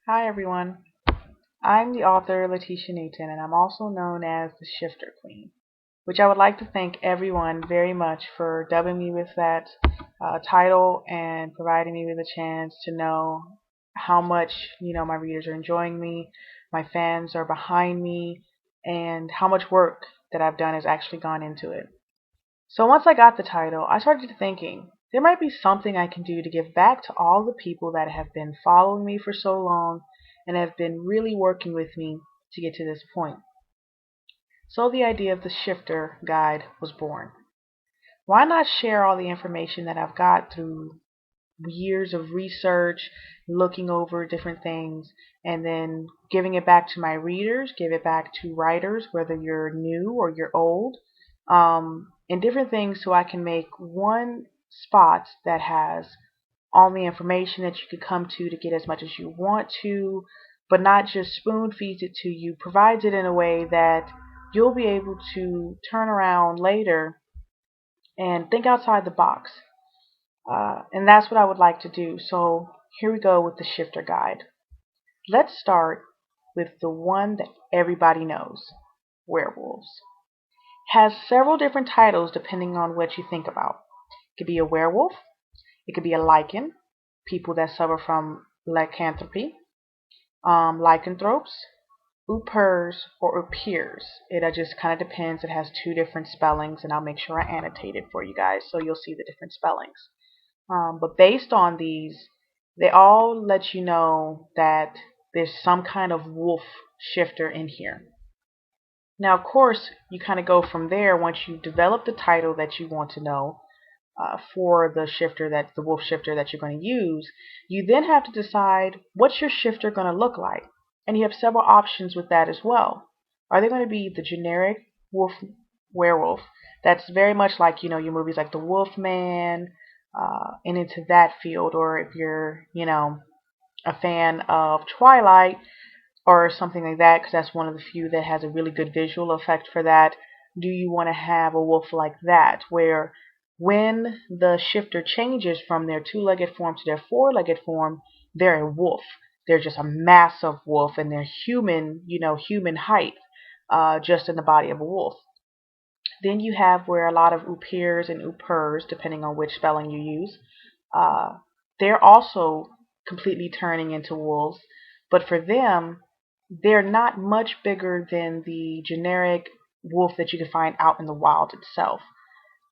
Hi everyone. I'm the author LeTeisha and I'm also known as the Shifter Queen, which I would like to thank everyone very much for dubbing me with that title and providing me with a chance to know how much my readers are enjoying me, my fans are behind me, and how much work that I've done has actually gone into it. So once I got the title, I started thinking there might be something I can do to give back to all the people that have been following me for so long and have been really working with me to get to this point. So the idea of the Shifter Guide was born. Why not share all the information that I've got through years of research, looking over different things, and then giving it back to my readers, give it back to writers, whether you're new or you're old, and different things so I can make one spot that has all the information that you could come to get as much as you want to, but not just spoon feeds it to you, provides it in a way that you'll be able to turn around later and think outside the box. And that's what I would like to do. So here we go with the Shifter Guide. Let's start with the one that everybody knows, werewolves. Has several different titles depending on what you think about. It could be a werewolf, it could be a lichen, people that suffer from lycanthropy, lycanthropes, Upers or Upiers. It just kind of depends. It has two different spellings, and I'll make sure I annotate it for you guys so you'll see the different spellings. But based on these, they all let you know that there's some kind of wolf shifter in here. Now, of course, you kind of go from there once you develop the title that you want to know for the wolf shifter that you're going to use. You then have to decide what's your shifter going to look like, and you have several options with that as well. Are they going to be the generic wolf werewolf? That's very much like your movies like The Wolf Man, and into that field, or if you're a fan of Twilight or something like that, because that's one of the few that has a really good visual effect for that. Do you want to have a wolf like that, where when the shifter changes from their two-legged form to their four-legged form, they're a wolf. They're just a massive wolf, and they're human, human height, just in the body of a wolf. Then you have where a lot of Upirs and Upers, depending on which spelling you use, uh, they're also completely turning into wolves. But for them, they're not much bigger than the generic wolf that you can find out in the wild itself.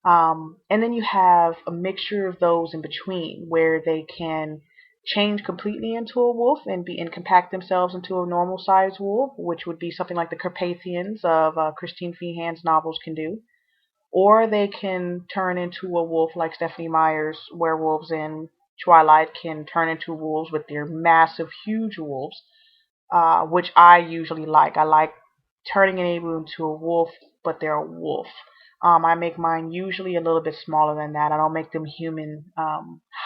And then you have a mixture of those in between where they can change completely into a wolf and compact themselves into a normal sized wolf, which would be something like the Carpathians of Christine Feehan's novels can do. Or they can turn into a wolf like Stephenie Meyer's werewolves in Twilight can turn into wolves with their massive, huge wolves, which I usually like. I like turning an able into a wolf, but they're a wolf. I make mine usually a little bit smaller than that. I don't make them human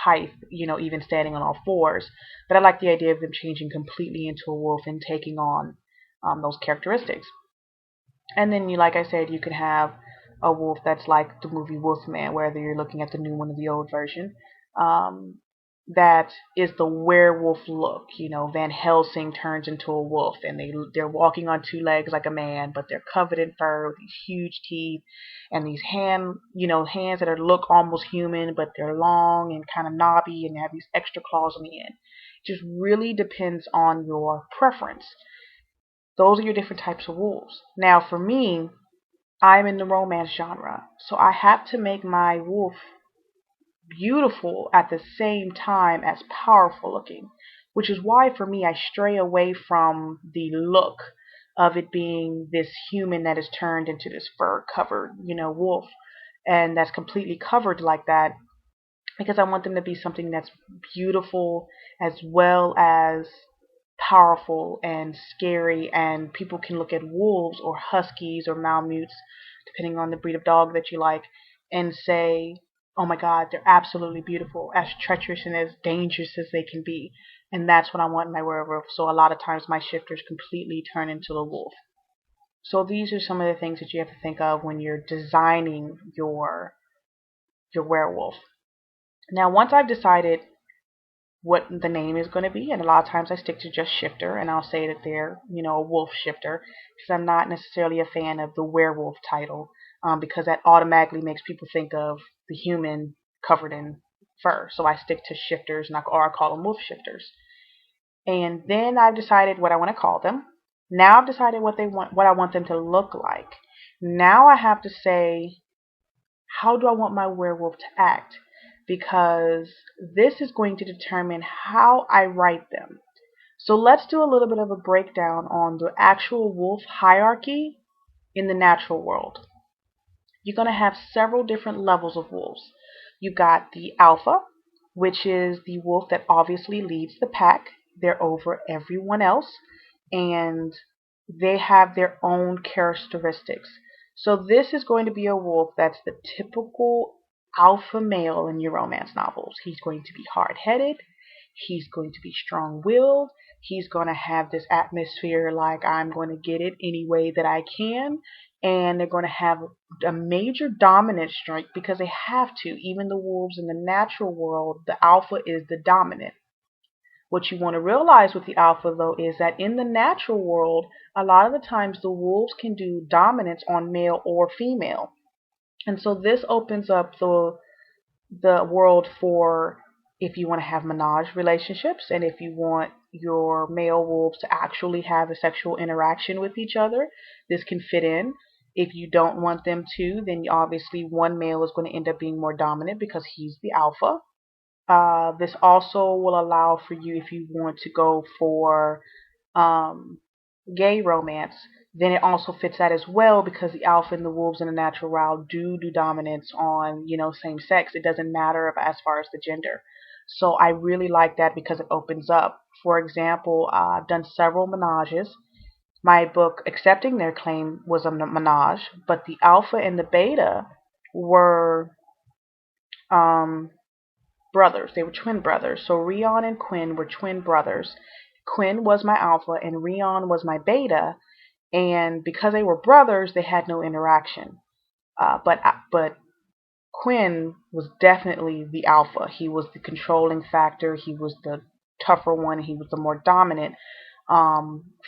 height, even standing on all fours. But I like the idea of them changing completely into a wolf and taking on those characteristics. And then, like I said, you can have a wolf that's like the movie Wolfman, whether you're looking at the new one or the old version. Um, that is the werewolf look. Van Helsing turns into a wolf, and they're walking on two legs like a man, but they're covered in fur with these huge teeth and these hands that look almost human, but they're long and kind of knobby and have these extra claws on the end. It just really depends on your preference. Those are your different types of wolves. Now, for me, I'm in the romance genre, so I have to make my wolf beautiful at the same time as powerful looking, which is why for me I stray away from the look of it being this human that is turned into this fur covered, wolf, and that's completely covered like that, because I want them to be something that's beautiful as well as powerful and scary, and people can look at wolves or huskies or malamutes, depending on the breed of dog that you like, and say, oh my god, they're absolutely beautiful, as treacherous and as dangerous as they can be. And that's what I want in my werewolf. So a lot of times my shifters completely turn into the wolf. So these are some of the things that you have to think of when you're designing your werewolf. Now, once I've decided what the name is going to be, and a lot of times I stick to just shifter, and I'll say that they're, a wolf shifter, because I'm not necessarily a fan of the werewolf title, because that automatically makes people think of the human covered in fur. So I stick to shifters, or I call them wolf shifters. And then I've decided what I want to call them. Now I've decided what I want them to look like. Now I have to say, how do I want my werewolf to act? Because this is going to determine how I write them. So let's do a little bit of a breakdown on the actual wolf hierarchy in the natural world. You're going to have several different levels of wolves. You've got the alpha, which is the wolf that obviously leads the pack. They're over everyone else, and they have their own characteristics. So this is going to be a wolf that's the typical alpha male in your romance novels. He's going to be hard-headed. He's going to be strong-willed. He's going to have this atmosphere like, I'm going to get it any way that I can. And they're going to have a major dominant streak because they have to. Even the wolves in the natural world, the alpha is the dominant. What you want to realize with the alpha, though, is that in the natural world, a lot of the times the wolves can do dominance on male or female. And so this opens up the world for if you want to have menage relationships, and if you want your male wolves to actually have a sexual interaction with each other, this can fit in. If you don't want them to, then obviously one male is going to end up being more dominant because he's the alpha. This also will allow for you, if you want to go for gay romance, then it also fits that as well, because the alpha and the wolves in the natural world do dominance on, same sex. It doesn't matter as far as the gender. So I really like that because it opens up. For example, I've done several menages. My book, Accepting Their Claim, was a menage, but the alpha and the beta were brothers. They were twin brothers. So Rion and Quinn were twin brothers. Quinn was my alpha and Rion was my beta, and because they were brothers, they had no interaction. But Quinn was definitely the alpha. He was the controlling factor. He was the tougher one. He was the more dominant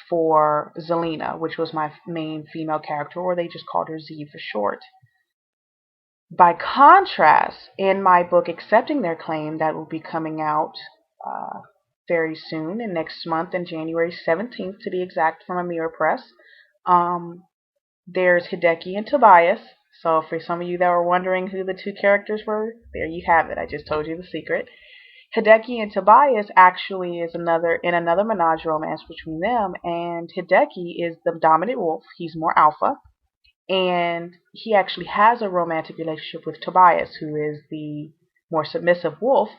for Zelina, which was my main female character, or they just called her Z for short. By contrast, in my book Accepting Their Claim, that will be coming out very soon, and next month, in January 17th to be exact, from Amira Press, there's Hideki and Tobias. So for some of you that were wondering who the two characters were, there you have it. I just told you the secret. Hideki and Tobias actually is another menage romance between them, and Hideki is the dominant wolf. He's more alpha, and he actually has a romantic relationship with Tobias, who is the more submissive wolf,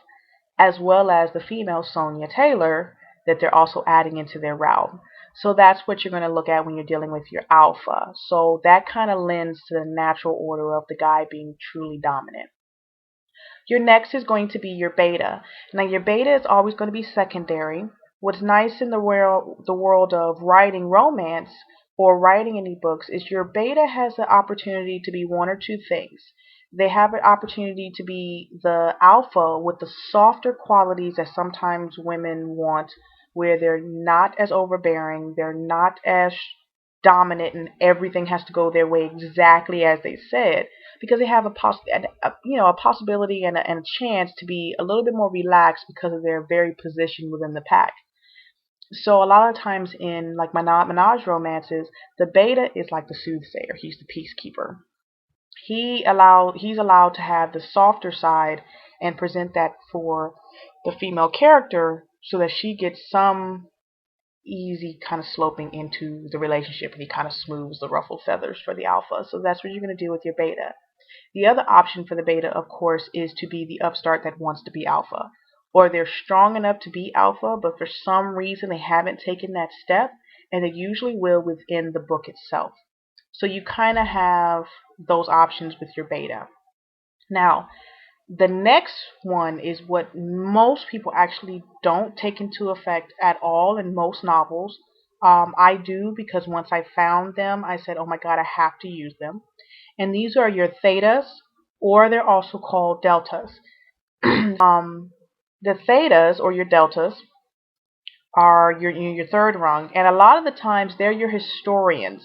as well as the female Sonia Taylor that they're also adding into their realm. So that's what you're going to look at when you're dealing with your alpha. So that kind of lends to the natural order of the guy being truly dominant. Your next is going to be your beta. Now your beta is always going to be secondary. What's nice in the world of writing romance or writing any books is your beta has the opportunity to be one or two things. They have an opportunity to be the alpha with the softer qualities that sometimes women want, where they're not as overbearing, they're not as dominant, and everything has to go their way exactly as they said, because they have a possibility and a chance to be a little bit more relaxed because of their very position within the pack. So a lot of times in like menage romances, the beta is like the soothsayer. He's the peacekeeper. He's allowed to have the softer side and present that for the female character so that she gets some easy kind of sloping into the relationship, and he kind of smooths the ruffled feathers for the alpha. So that's what you're going to do with your beta. The other option for the beta, of course, is to be the upstart that wants to be alpha, or they're strong enough to be alpha, but for some reason they haven't taken that step, and they usually will within the book itself. So you kind of have those options with your beta. Now, the next one is what most people actually don't take into effect at all in most novels. I do, because once I found them, I said, oh my God, I have to use them. And these are your thetas, or they're also called deltas. The thetas, or your deltas, are your third rung, and a lot of the times they're your historians.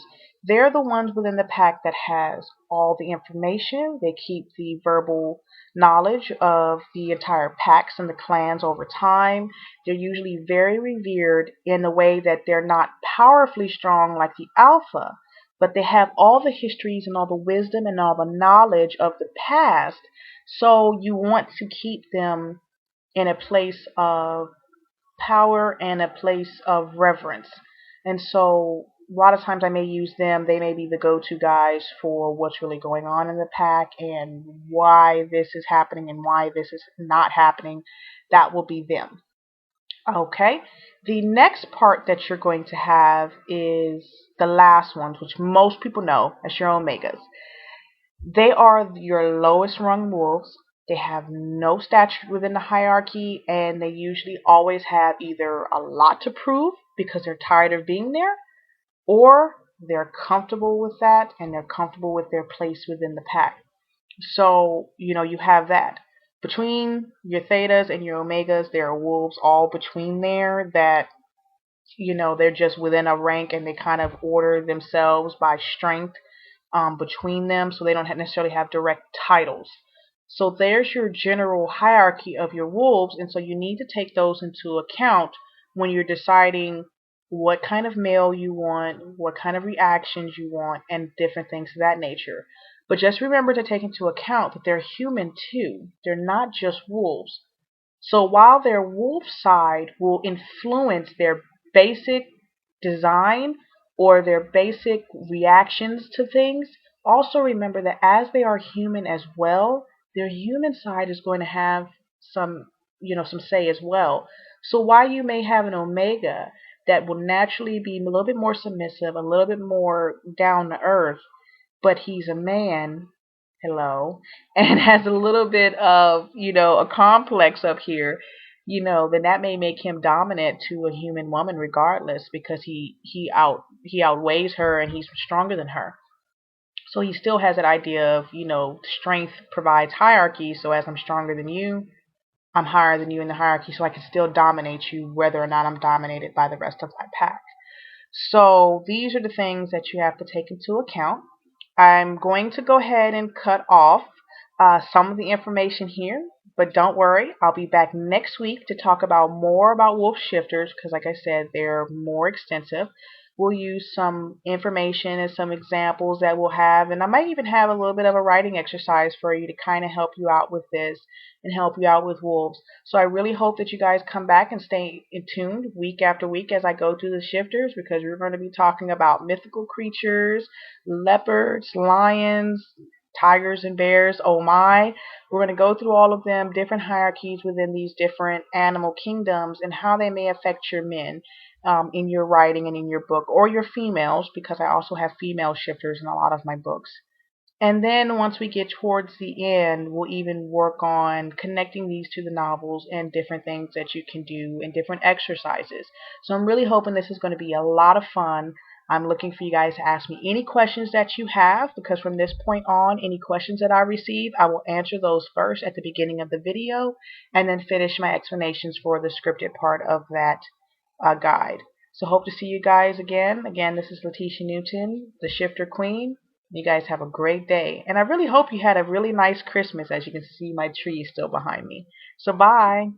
They're the ones within the pack that has all the information. They keep the verbal knowledge of the entire packs and the clans over time. They're usually very revered in the way that they're not powerfully strong like the alpha, but they have all the histories and all the wisdom and all the knowledge of the past. So you want to keep them in a place of power and a place of reverence. And so a lot of times I may use them. They may be the go-to guys for what's really going on in the pack and why this is happening and why this is not happening. That will be them. Okay. The next part that you're going to have is the last ones, which most people know as your omegas. They are your lowest rung wolves. They have no stature within the hierarchy, and they usually always have either a lot to prove because they're tired of being there, or they're comfortable with that and they're comfortable with their place within the pack. So, you have that. Between your thetas and your omegas, there are wolves all between there that, they're just within a rank and they kind of order themselves by strength between them, so they don't necessarily have direct titles. So there's your general hierarchy of your wolves, and so you need to take those into account when you're deciding what kind of male you want, what kind of reactions you want, and different things of that nature. But just remember to take into account that they're human too. They're not just wolves. So while their wolf side will influence their basic design or their basic reactions to things, also remember that as they are human as well, their human side is going to have some, some say as well. So while you may have an omega that will naturally be a little bit more submissive, a little bit more down to earth, but he's a man, hello, and has a little bit of, a complex up here, then that may make him dominant to a human woman regardless, because he outweighs her and he's stronger than her. So he still has that idea of, strength provides hierarchy. So as I'm stronger than you, I'm higher than you in the hierarchy, so I can still dominate you whether or not I'm dominated by the rest of my pack. So these are the things that you have to take into account. I'm going to go ahead and cut off some of the information here, but don't worry, I'll be back next week to talk about more about wolf shifters because, like I said, they're more extensive. We'll use some information and some examples that we'll have, and I might even have a little bit of a writing exercise for you to kind of help you out with this and help you out with wolves. So I really hope that you guys come back and stay tuned week after week as I go through the shifters, because we're going to be talking about mythical creatures, leopards, lions, tigers and bears. Oh my. We're going to go through all of them, different hierarchies within these different animal kingdoms, and how they may affect your men in your writing and in your book, or your females, because I also have female shifters in a lot of my books. And then once we get towards the end, we'll even work on connecting these to the novels and different things that you can do and different exercises. So I'm really hoping this is going to be a lot of fun. I'm looking for you guys to ask me any questions that you have, because from this point on, any questions that I receive, I will answer those first at the beginning of the video and then finish my explanations for the scripted part of that guide. So hope to see you guys again. Again, this is LeTeisha Newton, the Shifter Queen. You guys have a great day. And I really hope you had a really nice Christmas. As you can see, my tree is still behind me. So bye.